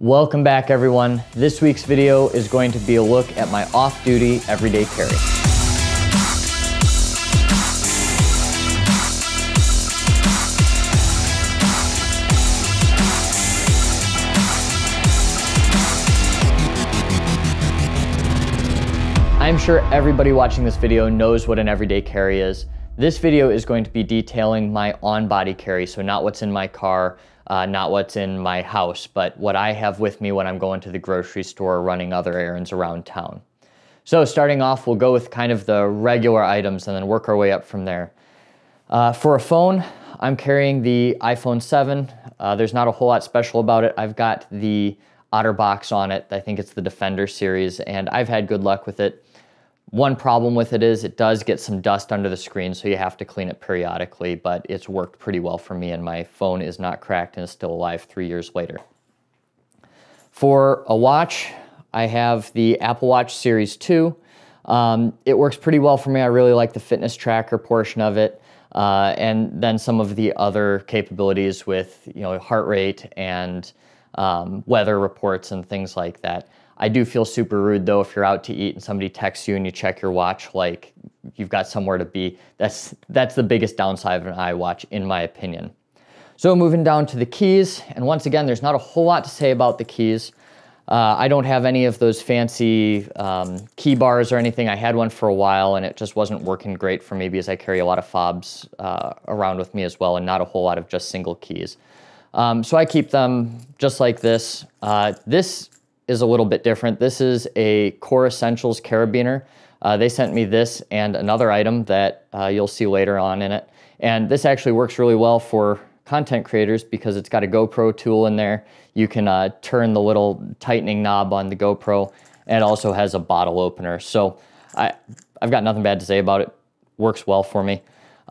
Welcome back, everyone. This week's video is going to be a look at my off-duty everyday carry. I'm sure everybody watching this video knows what an everyday carry is. This video is going to be detailing my on-body carry, so not what's in my car, not what's in my house, but what I have with me when I'm going to the grocery store or running other errands around town. So starting off, we'll go with kind of the regular items and then work our way up from there. For a phone, I'm carrying the iPhone 7. There's not a whole lot special about it. I've got the OtterBox on it. I think it's the Defender series, and I've had good luck with it. One problem with it is it does get some dust under the screen, so you have to clean it periodically, but it's worked pretty well for me, and my phone is not cracked and is still alive 3 years later. For a watch, I have the Apple Watch Series 2. It works pretty well for me. I really like the fitness tracker portion of it, and then some of the other capabilities with, heart rate and weather reports and things like that. I do feel super rude though if you're out to eat and somebody texts you and you check your watch like you've got somewhere to be. That's the biggest downside of an iWatch in my opinion. So moving down to the keys, and once again there's not a whole lot to say about the keys. I don't have any of those fancy key bars or anything. I had one for a while and it just wasn't working great for me because I carry a lot of fobs around with me as well and not a whole lot of just single keys. So I keep them just like this. This is a little bit different. This is a Core Essentials carabiner. They sent me this and another item that you'll see later on in it. And this actually works really well for content creators because it's got a GoPro tool in there. You can turn the little tightening knob on the GoPro, and it also has a bottle opener. So I've got nothing bad to say about it. Works well for me.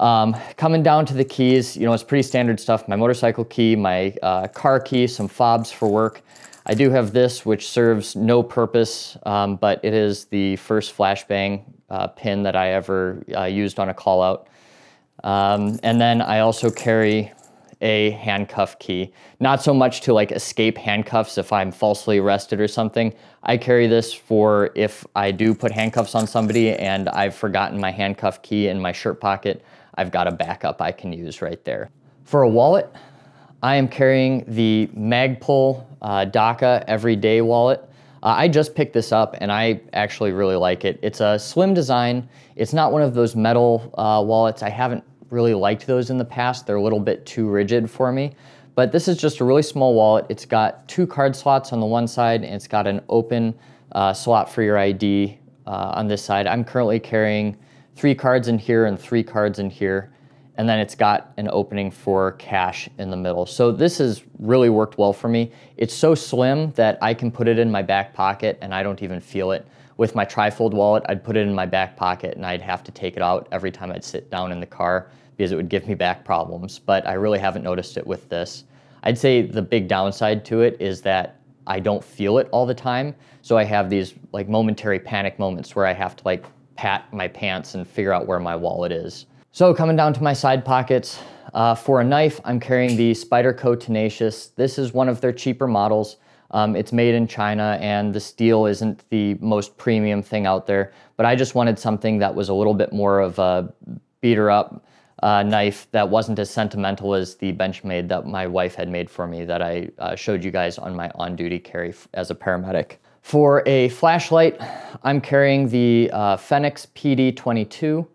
Coming down to the keys, it's pretty standard stuff. My motorcycle key, my car key, some fobs for work. I do have this, which serves no purpose, but it is the first flashbang pin that I ever used on a call out. And then I also carry a handcuff key. Not so much to escape handcuffs if I'm falsely arrested or something. I carry this for if I do put handcuffs on somebody and I've forgotten my handcuff key in my shirt pocket, I've got a backup I can use right there. For a wallet, I am carrying the Magpul DACA Everyday Wallet. I just picked this up and I actually really like it. It's a slim design. It's not one of those metal wallets. I haven't really liked those in the past. They're a little bit too rigid for me. But this is just a really small wallet. It's got 2 card slots on the one side and it's got an open slot for your ID on this side. I'm currently carrying 3 cards in here and 3 cards in here. And then it's got an opening for cash in the middle. So this has really worked well for me. It's so slim that I can put it in my back pocket and I don't even feel it. With my trifold wallet, I'd put it in my back pocket and I'd have to take it out every time I'd sit down in the car because it would give me back problems, but I really haven't noticed it with this. I'd say the big downside to it is that I don't feel it all the time. So I have these momentary panic moments where I have to pat my pants and figure out where my wallet is. So coming down to my side pockets, for a knife, I'm carrying the Spyderco Tenacious. This is one of their cheaper models. It's made in China and the steel isn't the most premium thing out there, but I just wanted something that was a little bit more of a beater up knife that wasn't as sentimental as the Benchmade that my wife had made for me that I showed you guys on my on-duty carry as a paramedic. For a flashlight, I'm carrying the Fenix PD22.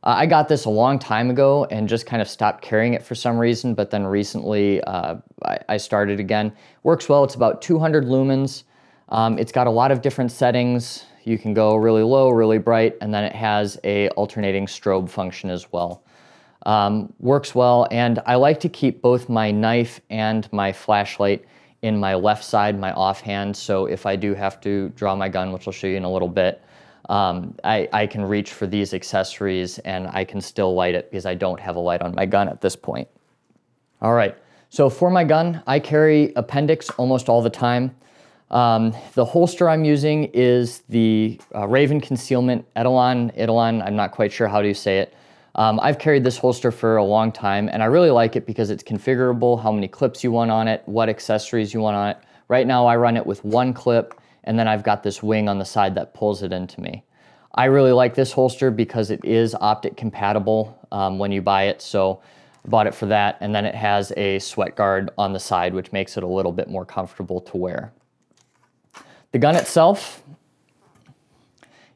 I got this a long time ago and just kind of stopped carrying it for some reason, but then recently I started again. Works well. It's about 200 lumens. It's got a lot of different settings. You can go really low, really bright, and then it has a alternating strobe function as well. Works well, and I like to keep both my knife and my flashlight in my left side, my offhand, so if I do have to draw my gun, which I'll show you in a little bit, I can reach for these accessories and I can still light it because I don't have a light on my gun at this point. All right, so for my gun, I carry appendix almost all the time. The holster I'm using is the Raven Concealment Edelon, I'm not quite sure how to say it. I've carried this holster for a long time and I really like it because it's configurable, how many clips you want on it, what accessories you want on it. Right now I run it with one clip, and then I've got this wing on the side that pulls it into me. I really like this holster because it is optic compatible when you buy it, so I bought it for that, and then it has a sweat guard on the side, which makes it a little bit more comfortable to wear. The gun itself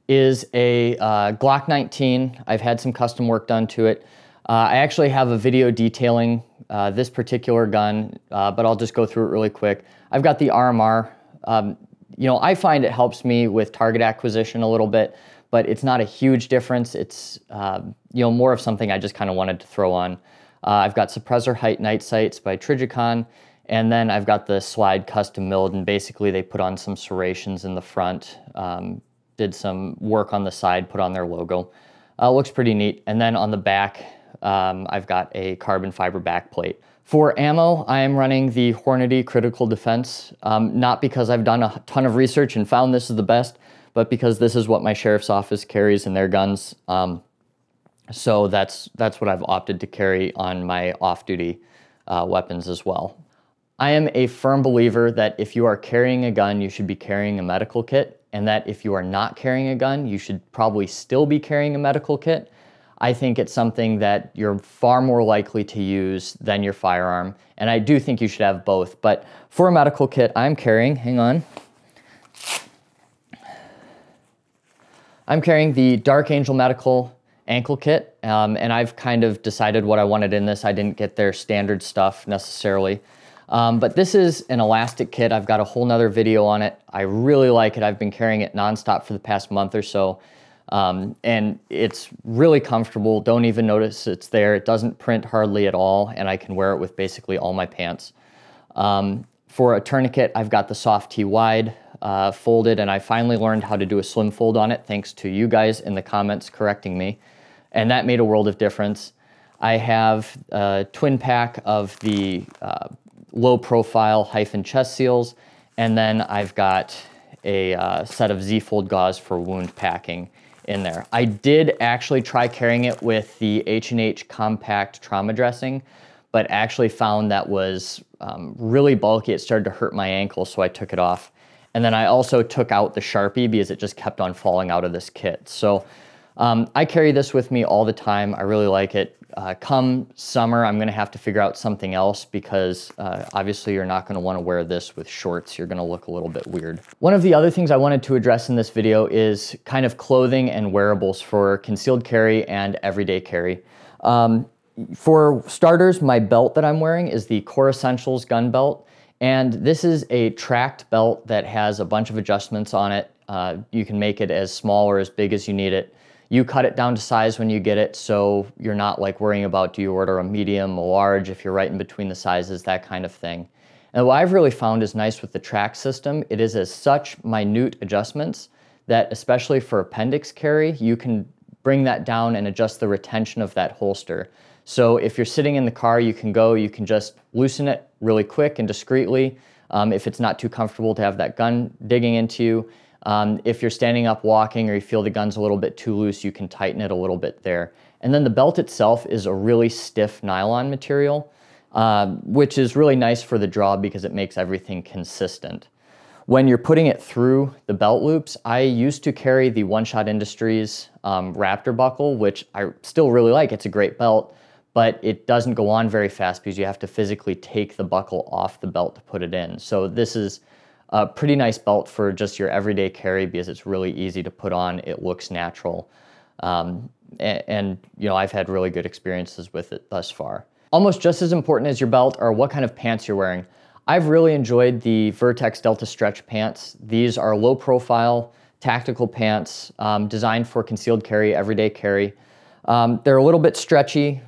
is a Glock 19. I've had some custom work done to it. I actually have a video detailing this particular gun, but I'll just go through it really quick. I've got the RMR. You know, I find it helps me with target acquisition a little bit, but it's not a huge difference. It's, you know, more of something I just kind of wanted to throw on. I've got suppressor height night sights by Trijicon, and then I've got the slide custom milled, and basically they put on some serrations in the front, did some work on the side, put on their logo. Looks pretty neat. And then on the back, I've got a carbon fiber back plate. For ammo, I am running the Hornady Critical Defense, not because I've done a ton of research and found this is the best, but because this is what my sheriff's office carries in their guns. So that's what I've opted to carry on my off-duty weapons as well. I am a firm believer that if you are carrying a gun, you should be carrying a medical kit, and that if you are not carrying a gun, you should probably still be carrying a medical kit. I think it's something that you're far more likely to use than your firearm, and I do think you should have both. But for a medical kit, I'm carrying, hang on, I'm carrying the Dark Angel Medical ankle kit, and I've kind of decided what I wanted in this. I didn't get their standard stuff necessarily. But this is an elastic kit. I've got a whole nother video on it. I really like it. I've been carrying it nonstop for the past month or so. And it's really comfortable. Don't even notice it's there. It doesn't print hardly at all, and I can wear it with basically all my pants. For a tourniquet, I've got the Soft T Wide folded, and I finally learned how to do a slim fold on it thanks to you guys in the comments correcting me, and that made a world of difference. I have a twin pack of the low profile hyphen chest seals, and then I've got a set of Z-fold gauze for wound packing in there. I did actually try carrying it with the H&H compact trauma dressing, but actually found that was really bulky. It started to hurt my ankle, so I took it off. And then I also took out the Sharpie because it just kept on falling out of this kit. So I carry this with me all the time. I really like it. Come summer, I'm gonna have to figure out something else because obviously you're not gonna wanna wear this with shorts. You're gonna look a little bit weird. One of the other things I wanted to address in this video is kind of clothing and wearables for concealed carry and everyday carry. For starters, my belt that I'm wearing is the Core Essentials gun belt. And this is a tracked belt that has a bunch of adjustments on it. You can make it as small or as big as you need it. You cut it down to size when you get it, so you're not like worrying about do you order a medium, a large, if you're right in between the sizes, that kind of thing. And what I've really found is nice with the track system, it is as such minute adjustments that especially for appendix carry, you can bring that down and adjust the retention of that holster. So if you're sitting in the car, you can just loosen it really quick and discreetly if it's not too comfortable to have that gun digging into you. If you're standing up walking or you feel the gun's a little bit too loose, you can tighten it a little bit there. And then the belt itself is a really stiff nylon material, which is really nice for the draw because it makes everything consistent. When you're putting it through the belt loops, I used to carry the One Shot Industries Raptor buckle, which I still really like. It's a great belt, but it doesn't go on very fast because you have to physically take the buckle off the belt to put it in. So this is a pretty nice belt for just your everyday carry because it's really easy to put on. It looks natural. And you know, I've had really good experiences with it thus far. Almost just as important as your belt are what kind of pants you're wearing. I've really enjoyed the Vertex Delta Stretch pants. These are low profile, tactical pants designed for concealed carry, everyday carry. They're a little bit stretchy.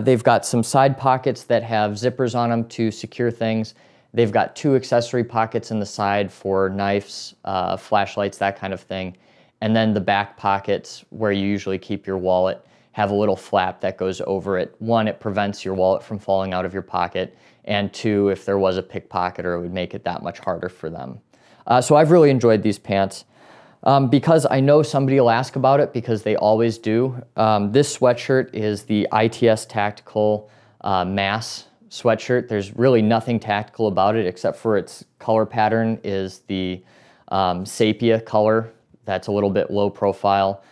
They've got some side pockets that have zippers on them to secure things. They've got 2 accessory pockets in the side for knives, flashlights, that kind of thing. And then the back pockets where you usually keep your wallet have a little flap that goes over it. 1, it prevents your wallet from falling out of your pocket. And 2, if there was a pickpocketer, it would make it that much harder for them. So I've really enjoyed these pants. Because I know somebody will ask about it because they always do. This sweatshirt is the ITS Tactical Mass sweatshirt. There's really nothing tactical about it except for its color pattern is the sepia color. That's a little bit low profile.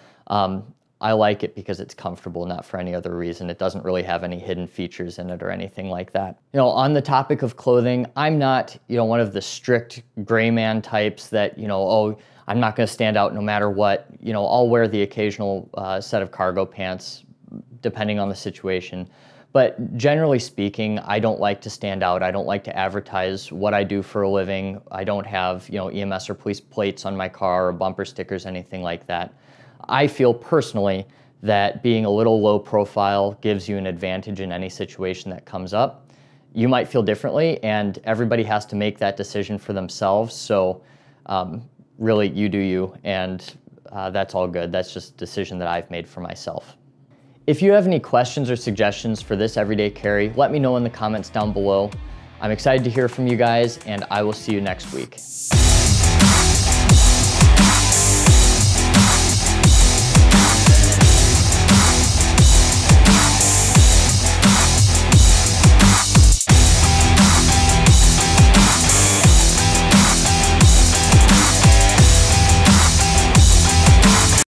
I like it because it's comfortable, not for any other reason. It doesn't really have any hidden features in it or anything like that. You know, on the topic of clothing, I'm not, one of the strict gray man types that, oh, I'm not gonna stand out no matter what. I'll wear the occasional set of cargo pants, depending on the situation. But generally speaking, I don't like to stand out. I don't like to advertise what I do for a living. I don't have, EMS or police plates on my car or bumper stickers, anything like that. I feel personally that being a little low profile gives you an advantage in any situation that comes up. You might feel differently, and everybody has to make that decision for themselves. So really, you do you, and that's all good. That's just a decision that I've made for myself. If you have any questions or suggestions for this everyday carry, let me know in the comments down below. I'm excited to hear from you guys, and I will see you next week.